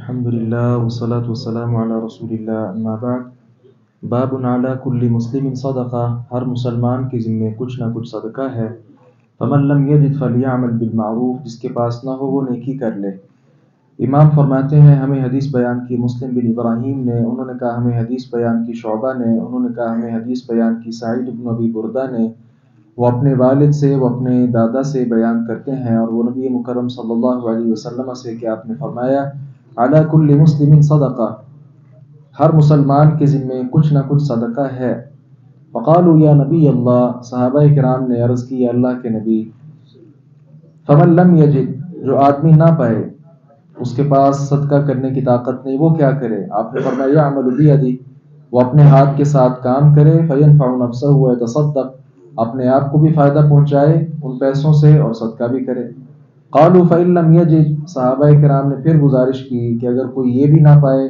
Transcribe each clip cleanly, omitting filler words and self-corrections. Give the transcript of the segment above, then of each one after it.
الحمدللہ والصلاة والسلام علی رسول اللہ اما بعد باب علی کل مسلم صدقہ، ہر مسلمان کے ذمے کچھ نہ کچھ صدقہ ہے۔ فمن لم یجد فلیعمل بالمعروف، جس کے پاس نہ ہو وہ نیکی کر لے۔ امام فرماتے ہیں ہمیں حدیث بیان کی مسلم بن ابراہیم نے، انہوں نے کہا ہمیں حدیث بیان کی شعبہ نے، انہوں نے کہا ہمیں حدیث بیان کی سعید بن ابی بردہ نے۔ وہ اپنے والد سے، وہ اپنے دادا سے بیان کرتے ہیں، اور وہ نبی مکرم صلی اللہ علیہ وسلم سے کہ آپ نے فرمایا علی کل مسلم صدقہ، ہر مسلمان کے ذمے کچھ نہ کچھ صدقہ ہے۔ فقالوا یا نبی اللہ، صحابہ کرام نے عرض کی یا اللہ کے نبی، فمن لم یجد، جو آدمی نہ پائے، اس کے پاس صدقہ کرنے کی طاقت نہیں، وہ کیا کرے؟ آپ نے فرمایا یعمل بیدی، وہ اپنے ہاتھ کے ساتھ کام کرے، فینفع نفسہ ویتصدق، اپنے آپ کو بھی فائدہ پہنچائے ان پیسوں سے اور صدقہ بھی کرے۔ قالوا فإن لم یجد، صحابہ کرام نے پھر گزارش کی کہ اگر کوئی یہ بھی نہ پائے،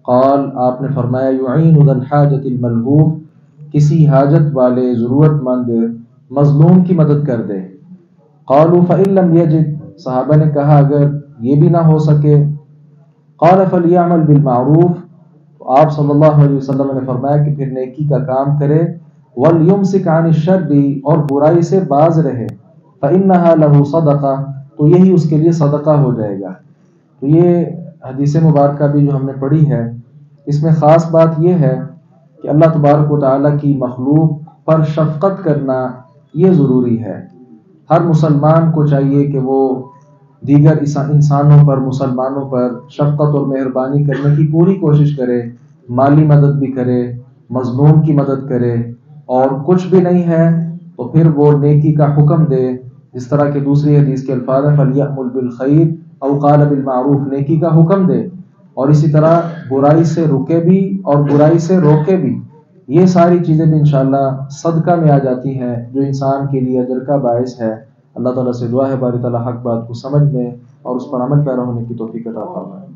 قال، آپ نے فرمایا یعین ذا الحاجۃ الملہوف، کسی حاجت والے ضرورت مند مظلوم کی مدد کر دے۔ قالوا فإن لم یجد، صحابہ نے کہا اگر یہ بھی نہ ہو سکے، قال فلیعمل بالمعروف، آپ صلی اللہ علیہ وسلم نے فرمایا کہ پھر نیکی کا کام کرے، ولیمسک عن الشر، اور برائی سے باز رہے، فإنہا لہ صدقہ، تو یہی اس کے لیے صدقہ ہو جائے گا۔ تو یہ حدیث مبارکہ بھی جو ہم نے پڑھی ہے، اس میں خاص بات یہ ہے کہ اللہ تبارک و تعالیٰ کی مخلوق پر شفقت کرنا یہ ضروری ہے۔ ہر مسلمان کو چاہیے کہ وہ دیگر انسانوں پر، مسلمانوں پر شفقت اور مہربانی کرنے کی پوری کوشش کرے، مالی مدد بھی کرے، مظلوم کی مدد کرے، اور کچھ بھی نہیں ہے تو پھر وہ نیکی کا حکم دے، جس طرح کہ دوسری حدیث کے الفاظ ہیں فَلْيَأْمُرْ بِالْخَيْرِ أَوْ قَالَ بِالْمَعْرُوفِ، نیکی کا حکم دے، اور اسی طرح برائی سے رکے بھی اور برائی سے روکے بھی۔ یہ ساری چیزیں بھی انشاءاللہ صدقہ میں آ جاتی ہیں، جو انسان کے لیے اجر کا باعث ہے۔ اللہ تعالیٰ سے دعا ہے باری تعالیٰ حق بات کو سمجھنے اور اس پر عمل پیرا ہونے کی توفیق عطا فرمائے۔